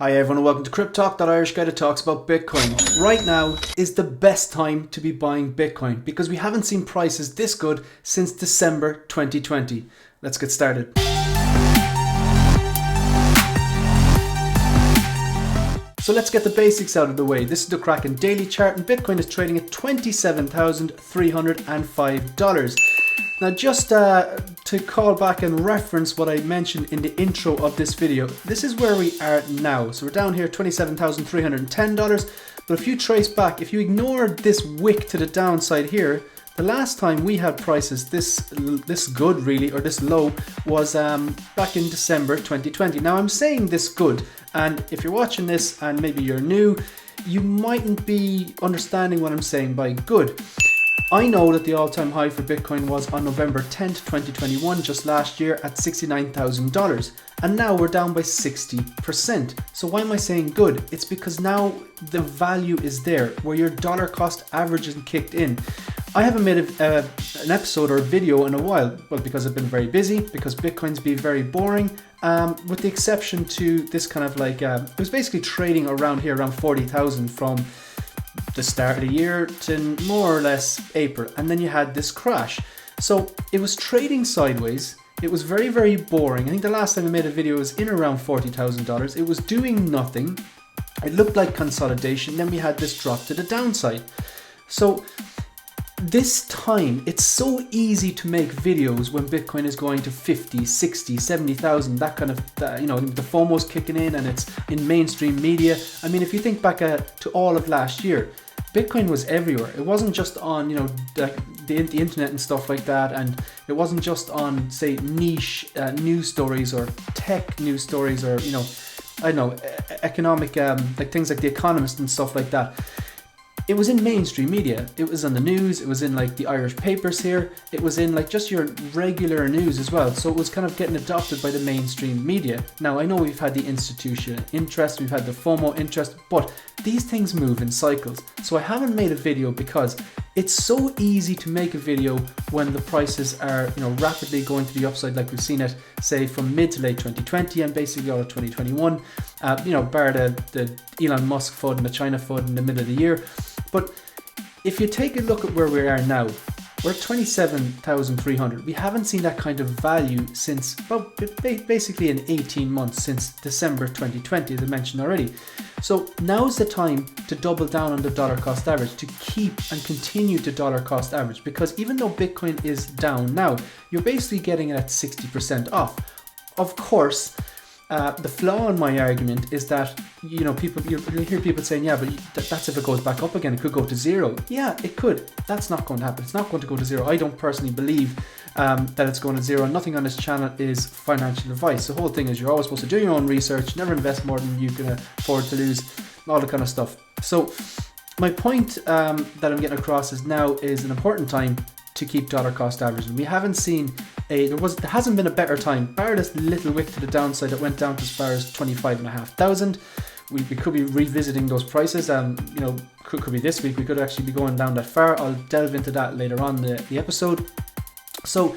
Hi everyone and welcome to Crypto Talk, that Irish guy that talks about Bitcoin. Right now is the best time to be buying Bitcoin because we haven't seen prices this good since December 2020. Let's get started. So let's get the basics out of the way. This is the Kraken daily chart and Bitcoin is trading at $27,305. Now just to call back and reference what I mentioned in the intro of this video, this is where we are now. So we're down here $27,310, but if you trace back, if you ignore this wick to the downside here, the last time we had prices this good really, or this low, was back in December 2020. Now I'm saying this good, and if you're watching this and maybe you're new, you mightn't be understanding what I'm saying by good. I know that the all-time high for Bitcoin was on November 10th, 2021, just last year at $69,000. And now we're down by 60%. So why am I saying good? It's because now the value is there, where your dollar cost average is kicked in. I haven't made an episode or a video in a while, well, because I've been very busy, because Bitcoin's been very boring, with the exception to this kind of like, it was basically trading around here, around 40,000 from the start of the year to more or less April, and then you had this crash. So it was trading sideways. It was very, very boring. I think the last time I made a video was in around $40,000. It was doing nothing. It looked like consolidation. Then we had this drop to the downside. So this time, it's so easy to make videos when Bitcoin is going to 50, 60, 70,000, that kind of, you know, the FOMO's kicking in and it's in mainstream media. I mean, if you think back to all of last year, Bitcoin was everywhere. It wasn't just on, you know, the internet and stuff like that, and it wasn't just on, say, niche news stories or tech news stories, or, you know, I don't know, economic, like things like The Economist and stuff like that. It was in mainstream media. It was on the news. It was in like the Irish papers here. It was in like just your regular news as well. So it was kind of getting adopted by the mainstream media. Now I know we've had the institutional interest, we've had the FOMO interest, but these things move in cycles. So I haven't made a video because it's so easy to make a video when the prices are, you know, rapidly going to the upside, like we've seen it, say, from mid to late 2020 and basically all of 2021. You know, bar the Elon Musk FUD and the China FUD in the middle of the year. But if you take a look at where we are now, we're at 27,300. We haven't seen that kind of value since, well, basically in 18 months, since December 2020, as I mentioned already. So now's the time to double down on the dollar cost average, to keep and continue to dollar cost average, because even though Bitcoin is down now, you're basically getting it at 60% off. Of course, the flaw in my argument is that, you know, you'll hear people saying, yeah, but that's if it goes back up again. It could go to zero. Yeah, it could. That's not going to happen. It's not going to go to zero. I don't personally believe that it's going to zero. Nothing on this channel is financial advice. The whole thing is you're always supposed to do your own research, never invest more than you can afford to lose, all that kind of stuff. So my point that I'm getting across is now is an important time to keep dollar cost average. And we haven't seen there hasn't been a better time, bar this little wick to the downside that went down to as far as 25,500. We could be revisiting those prices, and you know, could be this week. We could actually be going down that far. I'll delve into that later on in the episode. So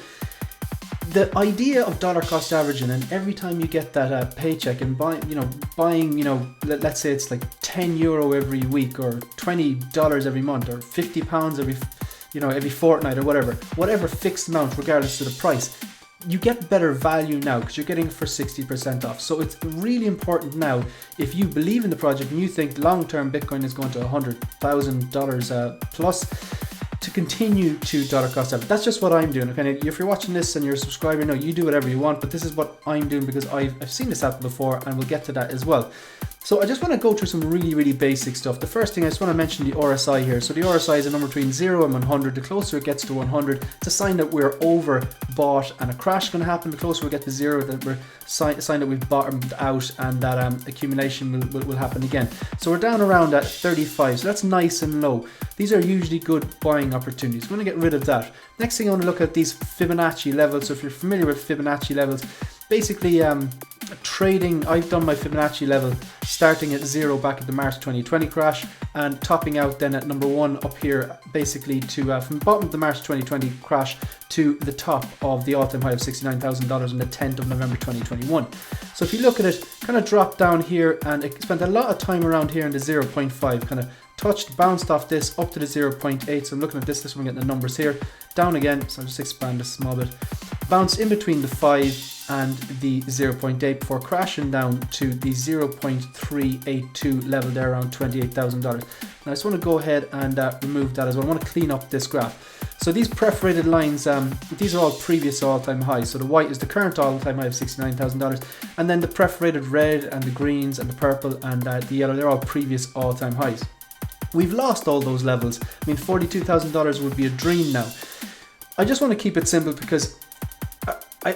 the idea of dollar cost averaging, and every time you get that paycheck and buying, let's say it's like €10 every week, or $20 every month, or £50 every fortnight, or whatever fixed amount, regardless of the price, you get better value now because you're getting it for 60% off. So it's really important now, if you believe in the project and you think long-term Bitcoin is going to $100,000 plus, to continue to dollar cost average. That's just what I'm doing. Okay, if you're watching this and you're a subscriber, no, you do whatever you want, but this is what I'm doing because I've seen this happen before, and we'll get to that as well. So I just want to go through some really, really basic stuff. The first thing, I just want to mention the RSI here. So the RSI is a number between 0 and 100. The closer it gets to 100, it's a sign that we're overbought and a crash is going to happen. The closer we get to 0, that we're a sign that we've bottomed out and that accumulation will happen again. So we're down around at 35. So that's nice and low. These are usually good buying opportunities. We're going to get rid of that. Next thing, I want to look at these Fibonacci levels. So if you're familiar with Fibonacci levels, basically trading. I've done my Fibonacci level starting at 0 back at the March 2020 crash and topping out then at number 1 up here, basically to from the bottom of the March 2020 crash to the top of the all-time high of $69,000 on the 10th of November 2021. So if you look at it, kind of dropped down here and it spent a lot of time around here in the 0.5, kind of touched, bounced off this up to the 0.8. So I'm looking at this one, getting the numbers here, down again. So I'll just expand this a small bit. Bounced in between the 5 and the 0.8 before crashing down to the 0.382 level there around $28,000. Now I just want to go ahead and remove that as well. I want to clean up this graph. So these perforated lines, these are all previous all-time highs. So the white is the current all-time high of $69,000, and then the perforated red and the greens and the purple and the yellow, they're all previous all-time highs. We've lost all those levels. I mean, $42,000 would be a dream now. I just want to keep it simple because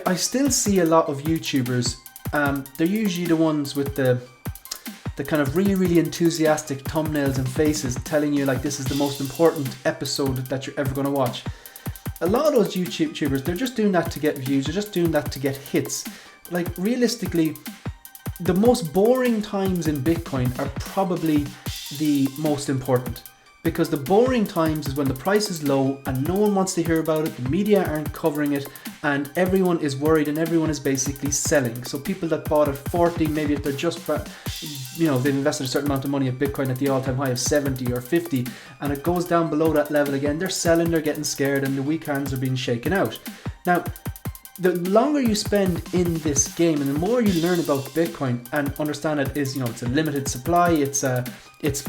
I still see a lot of YouTubers, they're usually the ones with the kind of really enthusiastic thumbnails and faces telling you like this is the most important episode that you're ever going to watch. A lot of those YouTubers, they're just doing that to get views, they're just doing that to get hits. Like realistically, the most boring times in Bitcoin are probably the most important. Because the boring times is when the price is low and no one wants to hear about it, the media aren't covering it, and everyone is worried and everyone is basically selling. So people that bought at 40, maybe if they're just, they've invested a certain amount of money at Bitcoin at the all-time high of 70 or 50, and it goes down below that level again, they're selling, they're getting scared, and the weak hands are being shaken out. Now, the longer you spend in this game and the more you learn about Bitcoin and understand it is, it's a limited supply, it's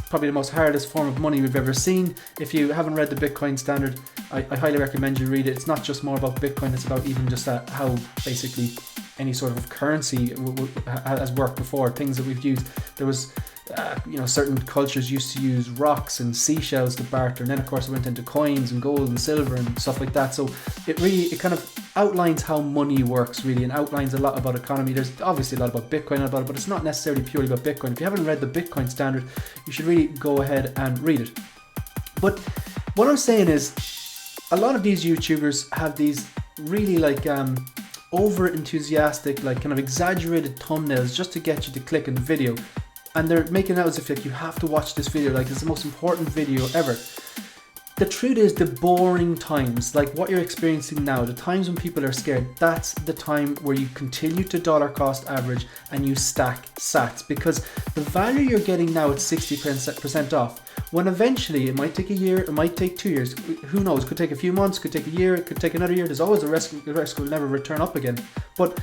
probably the most hardest form of money we've ever seen. If you haven't read the Bitcoin Standard, I highly recommend you read it. It's not just more about Bitcoin, it's about even just how basically any sort of currency has worked before, things that we've used. There was certain cultures used to use rocks and seashells to barter, and then of course it went into coins and gold and silver and stuff like that. So it kind of outlines how money works really, and outlines a lot about economy. There's obviously a lot about Bitcoin about it, but it's not necessarily purely about Bitcoin. If you haven't read the Bitcoin Standard, you should really go ahead and read it. But what I'm saying is, a lot of these YouTubers have these really over enthusiastic, kind of exaggerated thumbnails just to get you to click on the video. And they're making it out as if you have to watch this video, like it's the most important video ever. The truth is, the boring times, like what you're experiencing now, the times when people are scared, that's the time where you continue to dollar cost average and you stack sats, because the value you're getting now at 60% off, when eventually, it might take a year, it might take 2 years, who knows, could take a few months, could take a year, it could take another year, there's always a risk will never return up again. But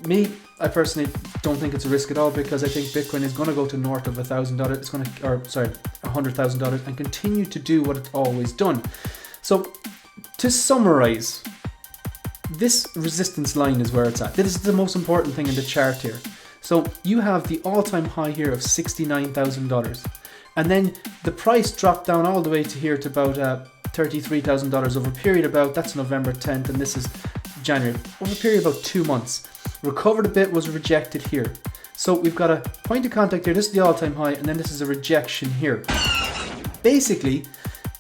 me, I personally don't think it's a risk at all, because I think Bitcoin is going to go to north of $1,000. It's going to, $100,000, and continue to do what it's always done. So, to summarize, this resistance line is where it's at. This is the most important thing in the chart here. So you have the all-time high here of $69,000, and then the price dropped down all the way to here to about $33,000 over a period about, that's November 10th, and this is January, over a period of about 2 months. Recovered a bit, was rejected here. So we've got a point of contact here, this is the all-time high, and then this is a rejection here. Basically,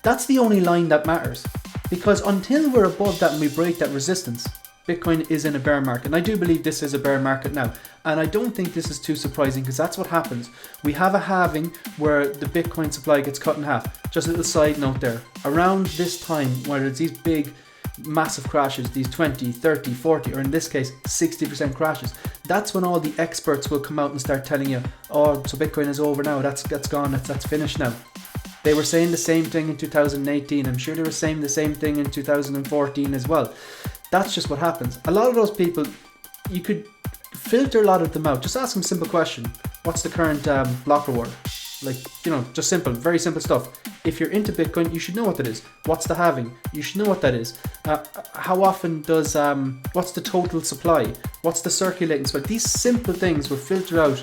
that's the only line that matters, because until we're above that and we break that resistance, Bitcoin is in a bear market. And I do believe this is a bear market now, and I don't think this is too surprising, because that's what happens. We have a halving where the Bitcoin supply gets cut in half. Just a little side note there, around this time where there's these big massive crashes, these 20, 30, 40, or in this case 60% crashes, that's when all the experts will come out and start telling you, oh, so Bitcoin is over now, that's gone, that's finished now. They were saying the same thing in 2018, I'm sure they were saying the same thing in 2014 as well. That's just what happens. A lot of those people, you could filter a lot of them out. Just ask them a simple question: what's the current block reward? Just simple, very simple stuff. If you're into Bitcoin, you should know what that is. What's the halving? You should know what that is. How often does, what's the total supply? What's the circulating supply? These simple things will filter out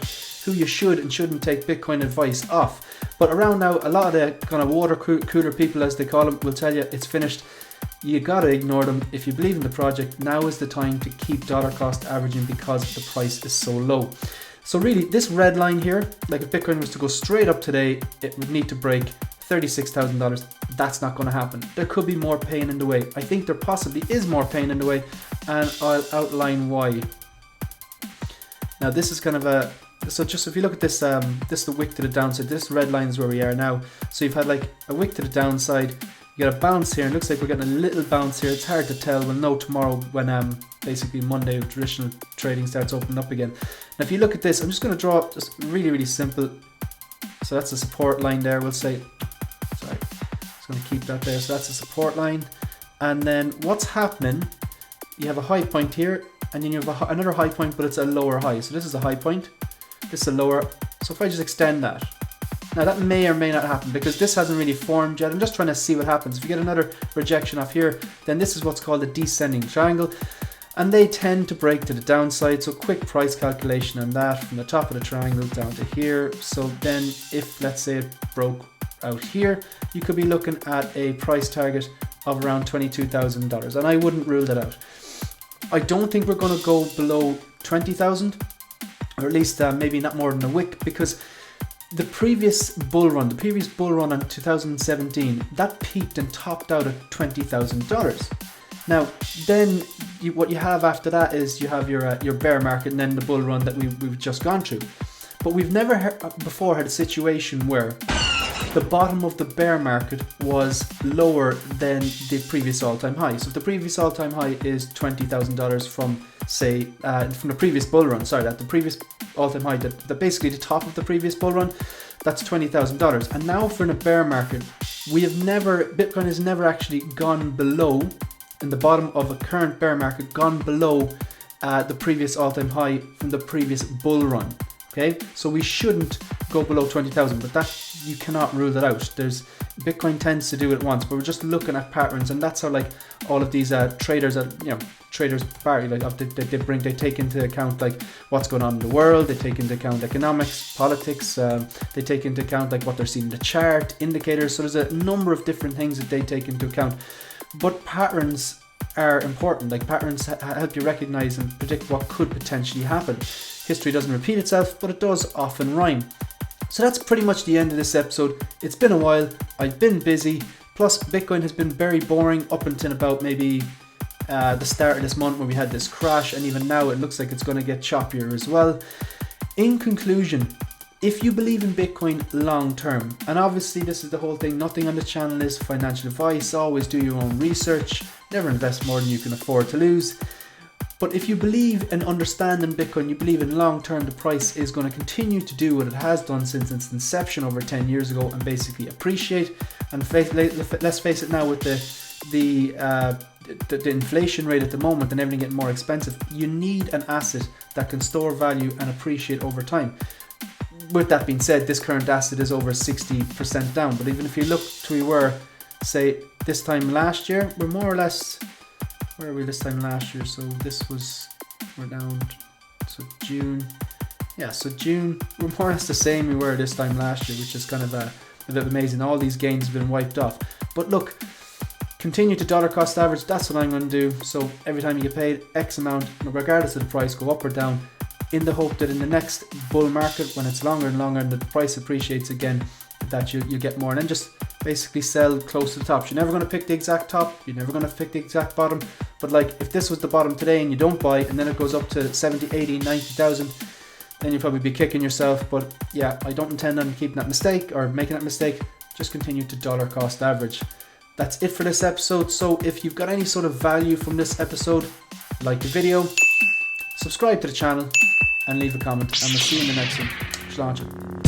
who you should and shouldn't take Bitcoin advice off. But around now, a lot of the kind of water cooler people, as they call them, will tell you it's finished. You gotta ignore them. If you believe in the project, now is the time to keep dollar cost averaging, because the price is so low. So really, this red line here, like if Bitcoin was to go straight up today, it would need to break $36,000. That's not going to happen. There could be more pain in the way. I think there possibly is more pain in the way, and I'll outline why. Now this is kind of a, so just if you look at this, this is the wick to the downside. This red line is where we are now. So you've had like a wick to the downside. You got a bounce here, and it looks like we're getting a little bounce here. It's hard to tell. We'll know tomorrow when basically Monday traditional trading starts opening up again. Now if you look at this, I'm just going to draw just really simple. So that's a support line there. We'll say, sorry, just going to keep that there. So that's a support line, and then what's happening? You have a high point here, and then you have another high point, but it's a lower high. So this is a high point. This is a lower. So if I just extend that. Now that may or may not happen because this hasn't really formed yet. I'm just trying to see what happens. If you get another rejection off here, then this is what's called a descending triangle. And they tend to break to the downside. So quick price calculation on that from the top of the triangle down to here. So then if, let's say, it broke out here, you could be looking at a price target of around $22,000. And I wouldn't rule that out. I don't think we're going to go below 20,000, or at least maybe not more than a wick, because the previous bull run in 2017, that peaked and topped out at $20,000. Now, then what you have after that is you have your bear market and then the bull run that we've just gone through. But we've never before had a situation where the bottom of the bear market was lower than the previous all-time high. So if the previous all-time high is $20,000 from, say, from the previous bull run, sorry, that the previous all-time high, that basically the top of the previous bull run, that's $20,000. And now for in a bear market, Bitcoin has never actually gone below, in the bottom of a current bear market, gone below the previous all-time high from the previous bull run. Okay, so we shouldn't go below 20,000, but that, you cannot rule that out. Bitcoin tends to do it once, but we're just looking at patterns, and that's how like all of these traders vary. Like they take into account like what's going on in the world. They take into account economics, politics. They take into account like what they're seeing in the chart, indicators. So there's a number of different things that they take into account. But patterns are important. Like patterns help you recognize and predict what could potentially happen. History doesn't repeat itself, but it does often rhyme. So that's pretty much the end of this episode. It's been a while, I've been busy, plus Bitcoin has been very boring up until about maybe the start of this month where we had this crash, and even now it looks like it's going to get choppier as well. In conclusion, if you believe in Bitcoin long term, and obviously this is the whole thing, nothing on the channel is financial advice, always do your own research, never invest more than you can afford to lose. But if you believe and understand in Bitcoin, you believe in long term the price is going to continue to do what it has done since its inception over 10 years ago and basically appreciate. And let's face it now, with the inflation rate at the moment and everything getting more expensive, you need an asset that can store value and appreciate over time. With that being said, this current asset is over 60% down. But even if you look to where we were, say, this time last year, we're more or less... Where were we this time last year? So we're down, so June. Yeah, so June, we're more or less the same we were this time last year, which is kind of a bit amazing. All these gains have been wiped off. But look, continue to dollar cost average. That's what I'm going to do. So every time you get paid X amount, regardless of the price, go up or down, in the hope that in the next bull market, when it's longer and longer and the price appreciates again, that you get more. And then just basically sell close to the top. You're never going to pick the exact top, you're never going to pick the exact bottom, but like if this was the bottom today and you don't buy and then it goes up to 70, 80, 90,000, then you'll probably be kicking yourself. But yeah, I don't intend on keeping that mistake or making that mistake. Just continue to dollar cost average. That's it for this episode. So if you've got any sort of value from this episode, like the video, subscribe to the channel and leave a comment, and we'll see you in the next one. Sláinte.